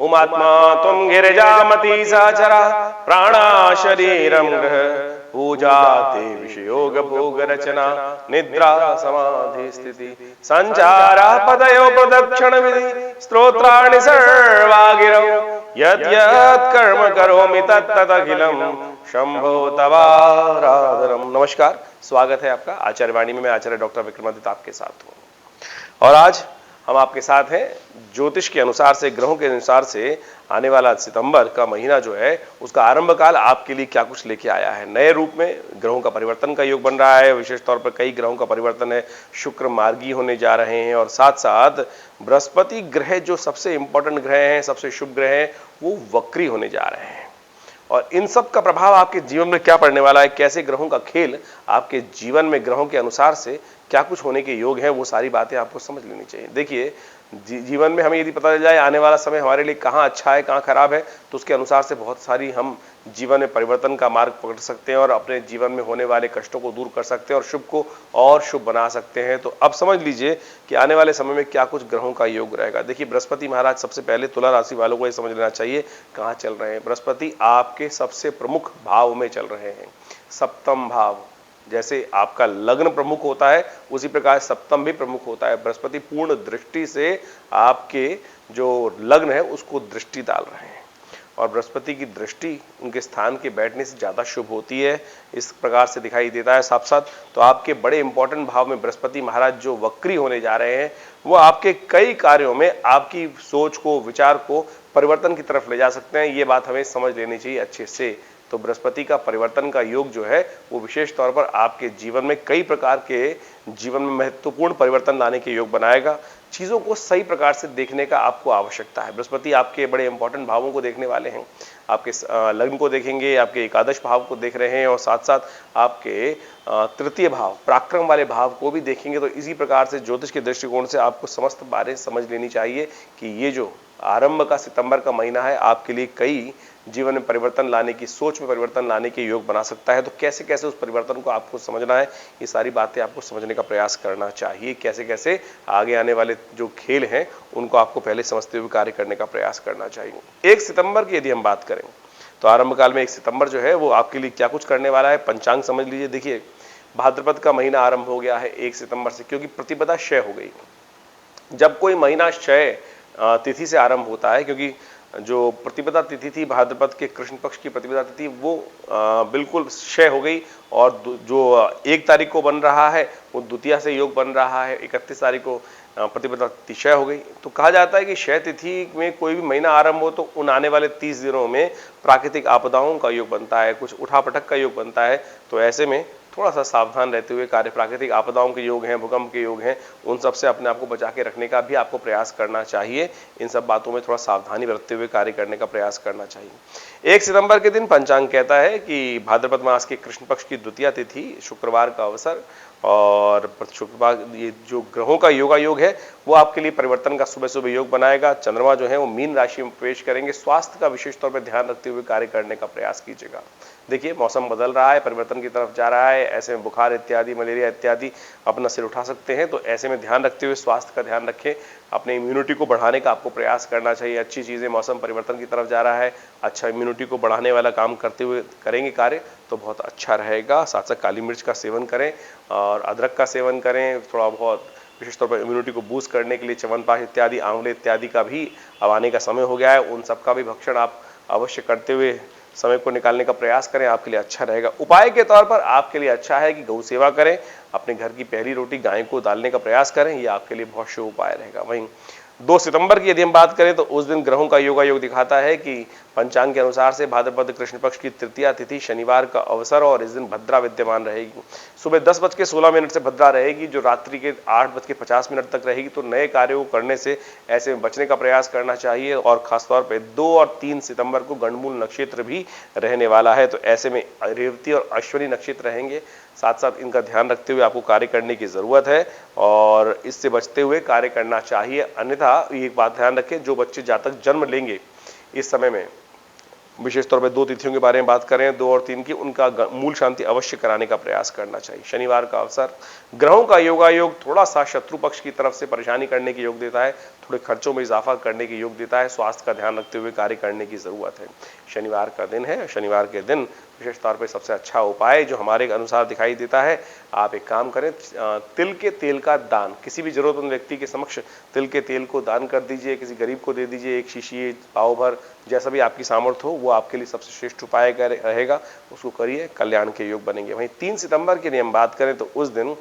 उमात्मा तुम गिरिजामती साचरा प्राणा शरीरम ग्रह पूजा ते विषयोग भोग रचना निद्रा समाधि स्थिति संचारा पदयो प्रदक्षिण विधि स्तोत्राणि सर्वा गिरौ यत् यत् कर्म करोमि तत्तत् अखिलम शंभो तवाराधनम। नमस्कार, स्वागत है आपका आचार्य वाणी में। मैं आचार्य डॉक्टर विक्रमादित्य आपके साथ हूं और आज हम आपके साथ हैं ज्योतिष के अनुसार से, ग्रहों के अनुसार से आने वाला सितंबर का महीना जो है उसका आरंभ काल आपके लिए क्या कुछ लेके आया है। नए रूप में ग्रहों का परिवर्तन का योग बन रहा है। विशेष तौर पर कई ग्रहों का परिवर्तन है। शुक्र मार्गी होने जा रहे हैं और साथ साथ बृहस्पति ग्रह जो सबसे इंपॉर्टेंट ग्रह हैं, सबसे शुभ ग्रह हैं, वो वक्री होने जा रहे हैं। और इन सब का प्रभाव आपके जीवन में क्या पड़ने वाला है, कैसे ग्रहों का खेल आपके जीवन में ग्रहों के अनुसार से क्या कुछ होने के योग हैं, वो सारी बातें आपको समझ लेनी चाहिए। देखिए, जीवन में हमें यदि पता चल जाए आने वाला समय हमारे लिए कहाँ अच्छा है, कहाँ खराब है, तो उसके अनुसार से बहुत सारी हम जीवन में परिवर्तन का मार्ग पकड़ सकते हैं और अपने जीवन में होने वाले कष्टों को दूर कर सकते हैं और शुभ को और शुभ बना सकते हैं। तो अब समझ लीजिए कि आने वाले समय में क्या कुछ ग्रहों का योग रहेगा। देखिए, बृहस्पति महाराज सबसे पहले तुला राशि वालों को ये समझ लेना चाहिए कहाँ चल रहे हैं। बृहस्पति आपके सबसे प्रमुख भाव में चल रहे हैं, सप्तम भाव। जैसे आपका लग्न प्रमुख होता है उसी प्रकार सप्तम भी प्रमुख होता है। बृहस्पति पूर्ण दृष्टि से आपके जो लग्न है उसको दृष्टि डाल रहे हैं और बृहस्पति की दृष्टि उनके स्थान के बैठने से ज्यादा शुभ होती है, इस प्रकार से दिखाई देता है साफ साफ। तो आपके बड़े इंपॉर्टेंट भाव में बृहस्पति महाराज जो वक्री होने जा रहे हैं वो आपके कई कार्यों में आपकी सोच को, विचार को परिवर्तन की तरफ ले जा सकते हैं। ये बात हमें समझ लेनी चाहिए अच्छे से। तो बृहस्पति का परिवर्तन का योग जो है वो विशेष तौर पर आपके जीवन में कई प्रकार के जीवन में महत्वपूर्ण परिवर्तन लाने के योग बनाएगा। चीजों को सही प्रकार से देखने का आपको आवश्यकता है। बृहस्पति आपके बड़े इंपॉर्टेंट भावों को देखने वाले हैं। आपके लग्न को देखेंगे, आपके एकादश भाव को देख रहे हैं और साथ साथ आपके तृतीय भाव, पराक्रम वाले भाव को भी देखेंगे। तो इसी प्रकार से ज्योतिष के दृष्टिकोण से आपको समस्त बातें समझ लेनी चाहिए कि ये जो आरंभ का सितंबर का महीना है आपके लिए कई जीवन में परिवर्तन लाने की, सोच में परिवर्तन लाने के योग बना सकता है। तो कैसे कैसे उस परिवर्तन को आपको समझना है, ये सारी बातें आपको समझने का प्रयास करना चाहिए। कैसे कैसे आगे आने वाले जो खेल हैं उनको आपको पहले समझते हुए कार्य करने का प्रयास करना चाहिए। 1 सितंबर की यदि हम बात करें तो आरंभ काल में 1 सितंबर जो है वो आपके लिए क्या कुछ करने वाला है, पंचांग समझ लीजिए। देखिए, भाद्रपद का महीना आरंभ हो गया है 1 सितंबर से, क्योंकि प्रतिपदा क्षय हो गई। जब कोई महीना क्षय तिथि से आरंभ होता है, क्योंकि जो प्रतिपदा तिथि थी भाद्रपद के कृष्ण पक्ष की प्रतिपदा तिथि वो बिल्कुल क्षय हो गई और जो 1 तारीख को बन रहा है वो द्वितीया से योग बन रहा है। 31 तारीख को प्रतिपदा तिथि क्षय हो गई। तो कहा जाता है कि क्षय तिथि में कोई भी महीना आरंभ हो तो उन आने वाले 30 दिनों में प्राकृतिक आपदाओं का योग बनता है, कुछ उठापटक का योग बनता है। तो ऐसे में थोड़ा सा सावधान रहते हुए कार्य, प्राकृतिक आपदाओं के योग हैं, भूकंप के योग हैं, उन सब से अपने आप को बचा के रखने का भी आपको प्रयास करना चाहिए। इन सब बातों में थोड़ा सावधानी बरतते हुए कार्य करने का प्रयास करना चाहिए। 1 सितंबर के दिन पंचांग कहता है कि भाद्रपद मास के कृष्ण पक्ष की द्वितीया तिथि, शुक्रवार का अवसर और शुक्रवार, ये जो ग्रहों का योग है वो आपके लिए परिवर्तन का सुबह सुबह योग बनाएगा। चंद्रमा जो है वो मीन राशि में प्रवेश करेंगे। स्वास्थ्य का विशेष तौर पर ध्यान रखते हुए कार्य करने का प्रयास कीजिएगा। देखिए, मौसम बदल रहा है, परिवर्तन की तरफ जा रहा है। ऐसे में बुखार इत्यादि, मलेरिया इत्यादि अपना सिर उठा सकते हैं। तो ऐसे में ध्यान रखते हुए स्वास्थ्य का ध्यान रखें। अपने इम्यूनिटी को बढ़ाने का आपको प्रयास करना चाहिए। अच्छी चीज़ें, मौसम परिवर्तन की तरफ जा रहा है, अच्छा इम्यूनिटी को बढ़ाने वाला काम करते हुए करेंगे कार्य तो बहुत अच्छा रहेगा। साथ साथ काली मिर्च का सेवन करें और अदरक का सेवन करें। थोड़ा बहुत विशेष तौर पर इम्यूनिटी को बूस्ट करने के लिए च्यवनप्राश इत्यादि, आंवले इत्यादि का भी अब आने का समय हो गया है। उन सब का भी भक्षण आप अवश्य करते हुए समय को निकालने का प्रयास करें, आपके लिए अच्छा रहेगा। उपाय के तौर पर आपके लिए अच्छा है कि गौ सेवा करें, अपने घर की पहली रोटी गाय को डालने का प्रयास करें, ये आपके लिए बहुत शुभ उपाय रहेगा। वहीं 2 सितंबर की यदि हम बात करें तो उस दिन ग्रहों का योग दिखाता है कि पंचांग के अनुसार से भाद्रपद कृष्ण पक्ष की तृतीया तिथि शनिवार का अवसर और इस दिन भद्रा विद्यमान रहेगी। सुबह 10:16 से भद्रा रहेगी, जो रात्रि के 8:50 तक रहेगी। तो नए कार्यों को करने से ऐसे में बचने का प्रयास करना चाहिए और खासतौर पर 2 और 3 सितंबर को गंडमूल नक्षत्र भी रहने वाला है। तो ऐसे में रेवती और अश्विनी नक्षत्र रहेंगे। साथ साथ इनका ध्यान रखते हुए आपको कार्य करने की जरूरत है और इससे बचते हुए कार्य करना चाहिए। अन्यथा एक बात ध्यान रखें, जो बच्चे जातक जन्म लेंगे इस समय में विशेष तौर पे 2 तिथियों के बारे में बात करें, 2 और 3 की, उनका मूल शांति अवश्य कराने का प्रयास करना चाहिए। शनिवार का अवसर, ग्रहों का योगायोग थोड़ा सा शत्रु पक्ष की तरफ से परेशानी करने की योग देता है, थोड़े खर्चों में इजाफा करने की योग देता है, स्वास्थ्य का ध्यान रखते हुए कार्य करने की जरूरत है। शनिवार का दिन है, शनिवार के दिन विशेष तौर पर सबसे अच्छा उपाय जो हमारे अनुसार दिखाई देता है, आप एक काम करें, तिल के तेल का दान, किसी भी जरूरतमंद व्यक्ति के समक्ष तिल के तेल को दान कर दीजिए, किसी गरीब को दे दीजिए, एक शीशी, पाव भर, जैसा भी आपकी सामर्थ्य हो वो आपके लिए सबसे श्रेष्ठ उपाय रहेगा, उसको करिए, कल्याण के योग बनेंगे। वहीं 3 सितंबर की हम बात करें तो उस दिन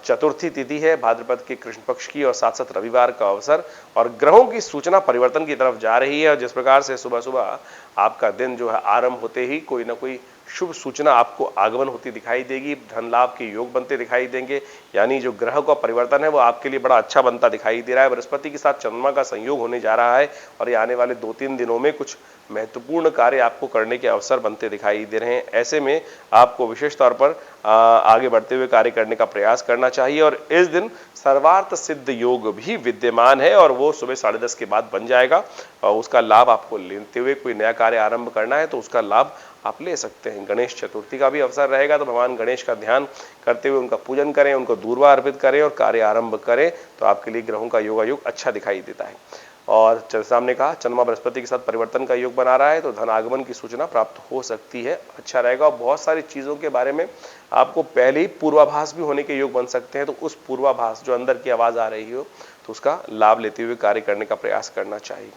चतुर्थी तिथि है भाद्रपद के कृष्ण पक्ष की, और साथ साथ रविवार का अवसर, और ग्रहों की सूचना परिवर्तन की तरफ जा रही है, और जिस प्रकार से सुबह सुबह आपका दिन जो है आरंभ होते ही कोई ना कोई शुभ सूचना आपको आगमन होती दिखाई देगी, धन लाभ के योग बनते दिखाई देंगे, यानी जो ग्रह का परिवर्तन है वो आपके लिए बड़ा अच्छा बनता दिखाई दे रहा है। बृहस्पति के साथ चंद्रमा का संयोग होने जा रहा है, और ये आने वाले 2-3 दिनों में कुछ महत्वपूर्ण कार्य आपको करने के अवसर बनते दिखाई दे रहे हैं। ऐसे में आपको विशेष तौर पर आगे बढ़ते हुए कार्य करने का प्रयास करना चाहिए, और इस दिन सर्वार्थ सिद्ध योग भी विद्यमान है, और वो सुबह 10:30 के बाद बन जाएगा, और उसका लाभ आपको लेते हुए कोई नया कार्य आरंभ करना है तो उसका लाभ आप ले सकते हैं। गणेश चतुर्थी का भी अवसर रहेगा, तो भगवान गणेश का ध्यान करते हुए उनका पूजन करें, उनको दूर्वा अर्पित करें और कार्य आरंभ करें, तो आपके लिए ग्रहों का योगायोग अच्छा दिखाई देता है। और सामने कहा चंद्रमा बृहस्पति के साथ परिवर्तन का योग बना रहा है, तो धन आगमन की सूचना प्राप्त हो सकती है, अच्छा रहेगा। और बहुत सारी चीजों के बारे में आपको पहले ही पूर्वाभास भी होने के योग बन सकते हैं, तो उस पूर्वाभास जो अंदर की आवाज आ रही हो तो उसका लाभ लेते हुए कार्य करने का प्रयास करना चाहिए।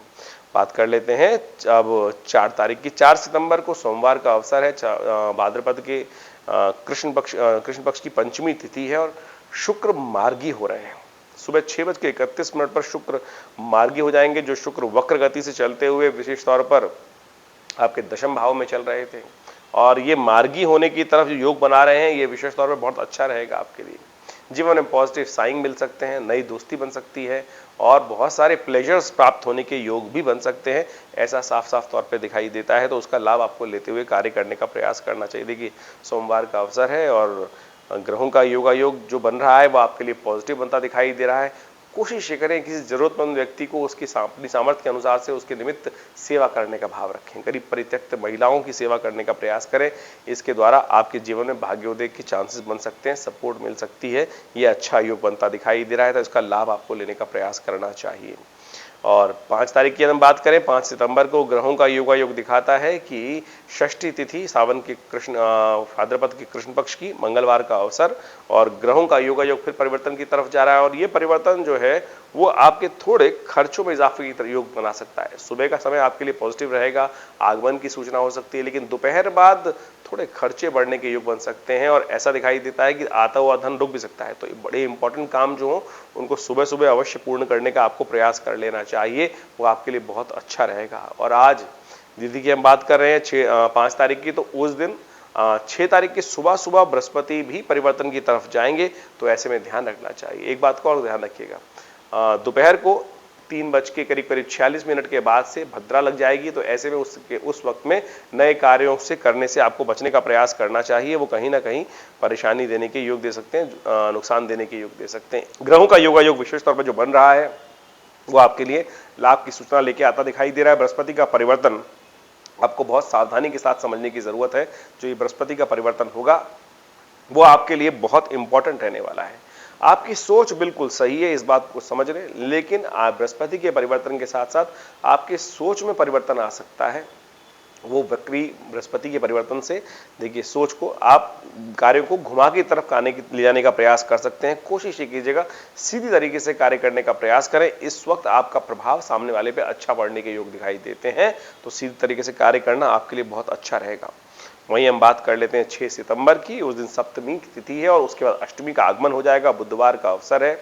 बात कर लेते हैं अब 4 तारीख की, 4 सितंबर को सोमवार का अवसर है, भाद्रपद के कृष्ण पक्ष की पंचमी तिथि है, और शुक्र मार्गी हो रहे हैं। सुबह 6:31 पर शुक्र मार्गी हो जाएंगे, जो शुक्र वक्र गति से चलते हुए विशेष तौर पर आपके दशम भाव में चल रहे थे, और ये मार्गी होने की तरफ जो योग बना रहे हैं, ये विशेष तौर पर बहुत अच्छा रहेगा आपके लिए। जीवन में पॉजिटिव साइन मिल सकते हैं, नई दोस्ती बन सकती है, और बहुत सारे प्लेजर्स प्राप्त होने के योग भी बन सकते हैं, ऐसा साफ साफ तौर पे दिखाई देता है, तो उसका लाभ आपको लेते हुए कार्य करने का प्रयास करना चाहिए। देखिए सोमवार का अवसर है, और ग्रहों का योगायोग जो बन रहा है वो आपके लिए पॉजिटिव बनता दिखाई दे रहा है। कोशिश ये करें किसी जरूरतमंद व्यक्ति को उसकी अपनी सामर्थ्य के अनुसार से उसके निमित्त सेवा करने का भाव रखें, गरीब परित्यक्त महिलाओं की सेवा करने का प्रयास करें, इसके द्वारा आपके जीवन में भाग्योदय के चांसेस बन सकते हैं, सपोर्ट मिल सकती है, ये अच्छा योग बनता दिखाई दे रहा है, तो इसका लाभ आपको लेने का प्रयास करना चाहिए। और 5 तारीख की हम बात करें, 5 सितंबर को ग्रहों का योगायोग दिखाता है कि षष्ठी तिथि सावन के भाद्रपद के कृष्ण पक्ष की, मंगलवार का अवसर, और ग्रहों का योगायोग फिर परिवर्तन की तरफ जा रहा है, और ये परिवर्तन जो है वो आपके थोड़े खर्चों में इजाफे की योग बना सकता है। सुबह का समय आपके लिए पॉजिटिव रहेगा, आगमन की सूचना हो सकती है, लेकिन दोपहर बाद थोड़े खर्चे बढ़ने के योग बन सकते हैं, और ऐसा दिखाई देता है कि आता हुआ धन रुक भी सकता है। तो बड़े इंपॉर्टेंट काम जो हो उनको सुबह सुबह अवश्य पूर्ण करने का आपको प्रयास कर लेना चाहिए, वो आपके लिए बहुत अच्छा रहेगा। और आज दीदी की हम बात कर रहे हैं 5 तारीख की, तो उस दिन 6 तारीख की सुबह सुबह बृहस्पति भी परिवर्तन की तरफ जाएंगे, तो ऐसे में ध्यान रखना चाहिए। एक बात को और ध्यान रखिएगा, दोपहर को 3 बज के करीब 46 मिनट के बाद से भद्रा लग जाएगी, तो ऐसे में उस वक्त में नए कार्यों से करने से आपको बचने का प्रयास करना चाहिए, वो कहीं ना कहीं परेशानी देने के योग दे सकते हैं, नुकसान देने के योग दे सकते हैं। ग्रहों का योगायोग विशेष तौर पर जो बन रहा है वो आपके लिए लाभ की सूचना लेके आता दिखाई दे रहा है। बृहस्पति का परिवर्तन आपको बहुत सावधानी के साथ समझने की जरूरत है। जो ये बृहस्पति का परिवर्तन होगा वो आपके लिए बहुत इंपॉर्टेंट रहने वाला है। आपकी सोच बिल्कुल सही है, इस बात को समझ रहे, लेकिन आप बृहस्पति के परिवर्तन के साथ साथ आपके सोच में परिवर्तन आ सकता है। वो वक्री बृहस्पति के परिवर्तन से देखिए सोच को आप कार्यों को घुमा की तरफ ले जाने का प्रयास कर सकते हैं। कोशिश ये कीजिएगा सीधी तरीके से कार्य करने का प्रयास करें। इस वक्त आपका प्रभाव सामने वाले पे अच्छा पड़ने के योग दिखाई देते हैं, तो सीधी तरीके से कार्य करना आपके लिए बहुत अच्छा रहेगा। वहीं हम बात कर लेते हैं 6 सितंबर की, उस दिन सप्तमी की तिथि है, और उसके बाद अष्टमी का आगमन हो जाएगा, बुधवार का अवसर है।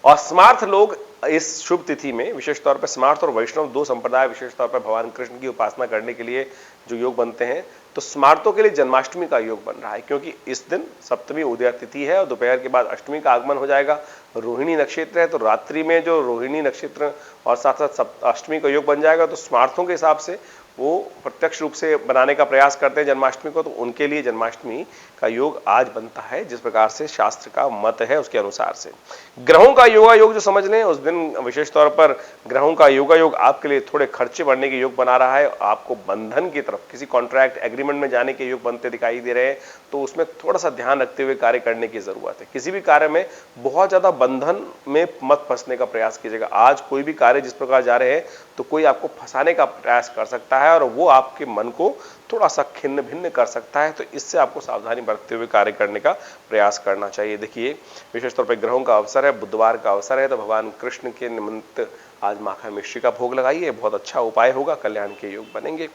और स्मार्थ लोग इस शुभ तिथि में विशेष तौर पर स्मार्थ और वैष्णव 2 संप्रदाय विशेष तौर पर भगवान कृष्ण की उपासना करने के लिए जो योग बनते हैं, तो स्मार्तों के लिए जन्माष्टमी का योग बन रहा है, क्योंकि इस दिन सप्तमी उदय तिथि है और दोपहर के बाद अष्टमी का आगमन हो जाएगा। रोहिणी नक्षत्र है, तो रात्रि में जो रोहिणी नक्षत्र और साथ साथ अष्टमी का योग बन जाएगा, तो स्मार्थों के हिसाब से वो प्रत्यक्ष रूप से बनाने का प्रयास करते हैं जन्माष्टमी को, तो उनके लिए जन्माष्टमी का योग आज बनता है जिस प्रकार से शास्त्र का मत है उसके अनुसार से। ग्रहों का योगा योग जो समझ लें, उस दिन विशेष तौर पर ग्रहों का योगा योग आपके लिए थोड़े खर्चे बढ़ने के योग बना रहा है। आपको बंधन की तरफ, किसी कॉन्ट्रैक्ट एग्रीमेंट में जाने के योग बनते दिखाई दे रहे हैं, तो उसमें थोड़ा सा ध्यान रखते हुए कार्य करने की जरूरत है। किसी भी कार्य में बहुत ज्यादा बंधन में मत फंसने का प्रयास कीजिएगा। आज कोई भी कार्य जिस प्रकार जा रहे हैं तो कोई आपको फंसाने का प्रयास कर सकता है और वो आपके मन को थोड़ा सा खिन्न भिन्न कर सकता है, तो इससे आपको सावधानी बरतते हुए कार्य करने का प्रयास करना चाहिए। देखिए, विशेष तौर पर ग्रहों का अवसर है, बुधवार का अवसर है, तो भगवान कृष्ण के निमित्त आज माखन मिश्री का भोग लगाइए, बहुत अच्छा उपाय होगा, कल्याण के योग बनेंगे।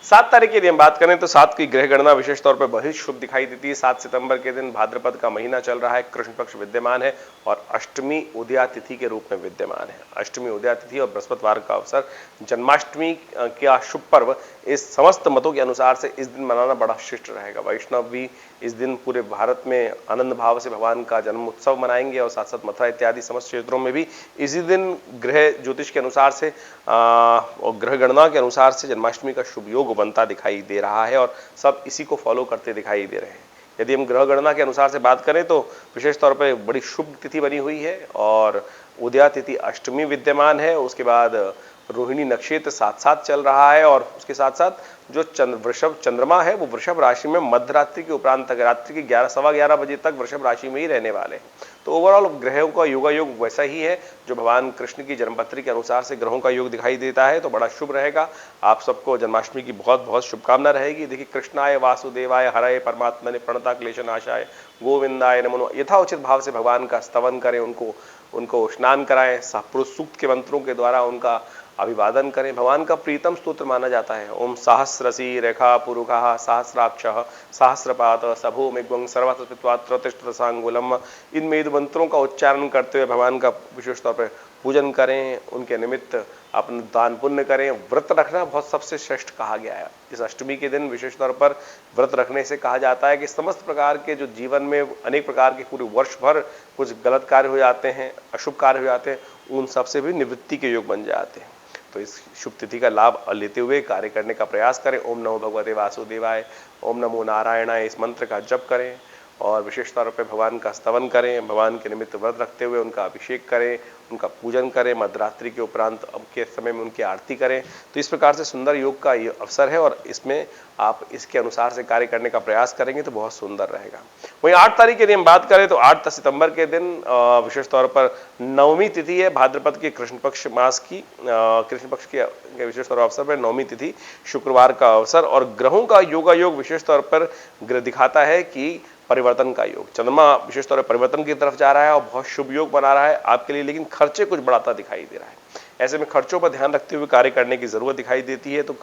7 तारीख की यदि हम बात करें तो 7 की ग्रह गणना विशेष तौर पर बहुत शुभ दिखाई देती है। 7 सितंबर के दिन भाद्रपद का महीना चल रहा है, कृष्ण पक्ष विद्यमान है और अष्टमी उदया तिथि के रूप में विद्यमान है। अष्टमी उदया तिथि और बृहस्पतिवार का अवसर, जन्माष्टमी का शुभ पर्व इस समस्त मतों के अनुसार से इस दिन मनाना बड़ा शिष्ट रहेगा। वैष्णव भी इस दिन पूरे भारत में आनंद भाव से भगवान का जन्म उत्सव मनाएंगे और साथ साथ मथुरा इत्यादि समस्त क्षेत्रों में भी इसी दिन ग्रह ज्योतिष के अनुसार से और ग्रह गणना के अनुसार से जन्माष्टमी का शुभ योग बनता दिखाई दे रहा है और सब इसी को फॉलो करते दिखाई दे रहे हैं। यदि हम ग्रह गणना के अनुसार से बात करें तो विशेष तौर पर बड़ी शुभ तिथि बनी हुई है और उदया तिथि अष्टमी विद्यमान है। उसके बाद रोहिणी नक्षत्र साथ साथ चल रहा है और उसके साथ साथ जो वृषभ चंद्रमा है वो वृषभ राशि में मध्यरात्रि के उपरांत तक, रात्रि के 11 सवा 11 बजे तक वृषभ राशि में ही रहने वाले हैं। तो ओवरऑल ग्रहों का योगा योग वैसा ही है जो भगवान कृष्ण की जन्मपत्री के अनुसार से ग्रहों का योग दिखाई देता है, तो बड़ा शुभ रहेगा। आप सबको जन्माष्टमी की बहुत बहुत शुभकामना रहेगी। देखिए, कृष्णाय वासुदेवाय हरये परमात्मने प्रणता क्लेशनाशाय गोविंदाय नमो, यथाउचित भाव से भगवान का स्तवन करें, उनको स्नान कराएं, पुरुष सूक्त के मंत्रों के द्वारा उनका अभिवादन करें। भगवान का प्रीतम स्तोत्र माना जाता है ओम सहस्रसी रेखा पुरुषः सहस्राक्षः सहस्रपात सभो मेघ्वं सर्वतस्पित्वात्रतिष्ठसांगुलम। इन मेद मंत्रों का उच्चारण करते हुए भगवान का विशेष तौर पर पूजन करें, उनके निमित्त अपना दान पुण्य करें। व्रत रखना बहुत सबसे श्रेष्ठ कहा गया है। इस अष्टमी के दिन विशेष तौर पर व्रत रखने से कहा जाता है कि समस्त प्रकार के जो जीवन में अनेक प्रकार के पूरे वर्ष भर कुछ गलत कार्य हो जाते हैं, अशुभ कार्य हो जाते हैं, उन सबसे भी निवृत्ति के योग बन जाते हैं। तो इस शुभ तिथि का लाभ लेते हुए कार्य करने का प्रयास करें। ओम नमो भगवते वासुदेवाय, ओम नमो नारायणाय, इस मंत्र का जप करें और विशेष तौर पर भगवान का स्तवन करें। भगवान के निमित्त व्रत रखते हुए उनका अभिषेक करें, उनका पूजन करें, मध्यरात्रि के उपरांत के समय में उनकी आरती करें। तो इस प्रकार से सुंदर योग का ये अवसर है और इसमें आप इसके अनुसार से कार्य करने का प्रयास करेंगे तो बहुत सुंदर रहेगा। वहीं 8 तारीख यदि हम बात करें तो 8 सितंबर के दिन विशेष तौर पर नवमी तिथि है भाद्रपद के कृष्ण पक्ष मास की, कृष्ण पक्ष के विशेष तौर अवसर पर नवमी तिथि शुक्रवार का अवसर और ग्रहों का योगा योग विशेष तौर पर दिखाता है कि परिवर्तन का योग, चंद्रमा विशेष तौर पर परिवर्तन की तरफ जा रहा है और बहुत शुभ योग बना रहा है आपके लिए, लेकिन खर्चे कुछ बढ़ाता दिखाई दे रहा है। ऐसे में खर्चों पर ध्यान रखते हुए कार्य करने की जरूरत दिखाई देती है। तो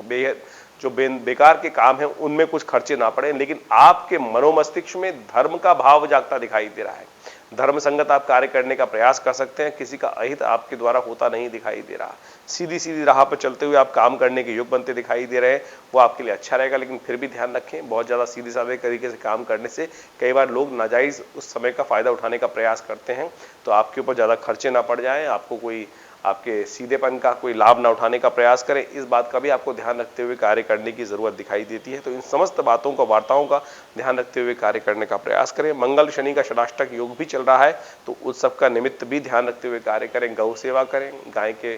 जो बेकार के काम है उनमें कुछ खर्चे ना पड़े, लेकिन आपके मनोमस्तिष्क में धर्म का भाव जागता दिखाई दे रहा है। धर्म संगत आप कार्य करने का प्रयास कर सकते हैं, किसी का अहित आपके द्वारा होता नहीं दिखाई दे रहा। सीधी राह पर चलते हुए आप काम करने के योग बनते दिखाई दे रहे हैं, वो आपके लिए अच्छा रहेगा। लेकिन फिर भी ध्यान रखें, बहुत ज्यादा सीधे साधे तरीके से काम करने से कई बार लोग नाजायज उस समय का फायदा उठाने का प्रयास करते हैं, तो आपके ऊपर ज्यादा खर्चे ना पड़ जाए, आपको कोई आपके सीधेपन का कोई लाभ ना उठाने का प्रयास करें, इस बात का भी आपको ध्यान रखते हुए कार्य करने की जरूरत दिखाई देती है। तो इन समस्त बातों का, वार्ताओं का ध्यान रखते हुए कार्य करने का प्रयास करें। मंगल शनि का षडाष्टक योग भी चल रहा है, तो उस सब का निमित्त भी ध्यान रखते हुए कार्य करें। गौ सेवा करें, गाय के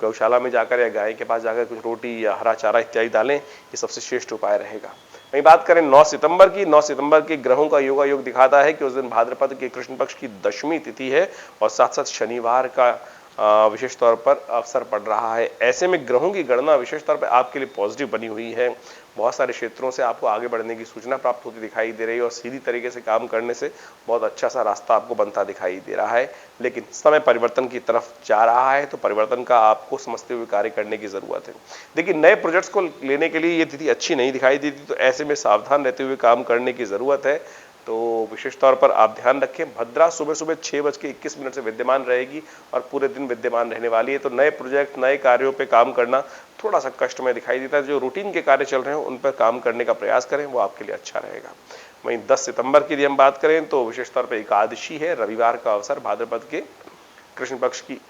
गौशाला में जाकर या गाय के पास जाकर कुछ रोटी या हरा चारा इत्यादि डालें, ये सबसे श्रेष्ठ उपाय रहेगा। वहीं बात करें 9 सितंबर की, 9 सितंबर के ग्रहों का योगा योग दिखाता है कि उस दिन भाद्रपद के कृष्ण पक्ष की दशमी तिथि है और साथ साथ शनिवार का विशेष तौर पर अवसर पड़ रहा है। ऐसे में ग्रहों की गणना विशेष तौर पर आपके लिए पॉजिटिव बनी हुई है। बहुत सारे क्षेत्रों से आपको आगे बढ़ने की सूचना प्राप्त होती दिखाई दे रही है और सीधी तरीके से काम करने से बहुत अच्छा सा रास्ता आपको बनता दिखाई दे रहा है। लेकिन समय परिवर्तन की तरफ जा रहा है, तो परिवर्तन का आपको समझते हुए कार्य करने की जरूरत है। देखिए, नए प्रोजेक्ट्स को लेने के लिए ये तिथि अच्छी नहीं दिखाई देती, तो ऐसे में सावधान रहते हुए काम करने की जरूरत है। तो विशेष तौर पर आप ध्यान रखें, भद्रा सुबह 6:21 से विद्यमान रहेगी और पूरे दिन विद्यमान रहने वाली है। तो नए प्रोजेक्ट, नए कार्यों पे काम करना थोड़ा सा कष्टमय दिखाई देता है। जो रूटीन के कार्य चल रहे हैं उन पर काम करने का प्रयास करें, वो आपके लिए अच्छा रहेगा। वहीं 10 सितंबर की यदि हम बात करें तो विशेष तौर पर एकादशी है, रविवार का अवसर, भाद्रपद के कृष्ण पक्ष की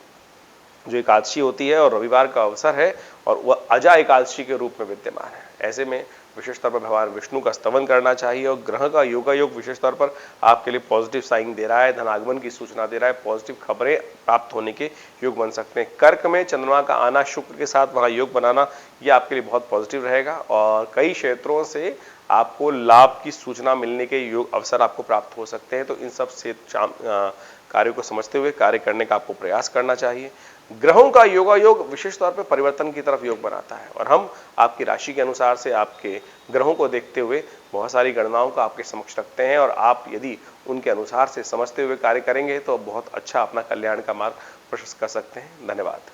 जो एकादशी होती है और रविवार का अवसर है और वह अजा एकादशी के रूप में विद्यमान है। ऐसे में विशेष तौर पर भगवान विष्णु का स्तवन करना चाहिए और ग्रह का योगायोग विशेष तौर पर आपके लिए पॉजिटिव साइन दे रहा है, धनागमन की सूचना दे रहा है, पॉजिटिव खबरें प्राप्त होने के योग बन सकते हैं। कर्क में चंद्रमा का आना, शुक्र के साथ वहां योग बनाना, यह आपके लिए बहुत पॉजिटिव रहेगा और कई क्षेत्रों से आपको लाभ की सूचना मिलने के योग अवसर आपको प्राप्त हो सकते हैं। तो इन सब से कार्यों को समझते हुए कार्य करने का आपको प्रयास करना चाहिए। ग्रहों का योगायोग विशेष तौर पर परिवर्तन की तरफ योग बनाता है और हम आपकी राशि के अनुसार से आपके ग्रहों को देखते हुए बहुत सारी गणनाओं को आपके समक्ष रखते हैं और आप यदि उनके अनुसार से समझते हुए कार्य करेंगे तो बहुत अच्छा अपना कल्याण का मार्ग प्रशस्त कर सकते हैं। धन्यवाद।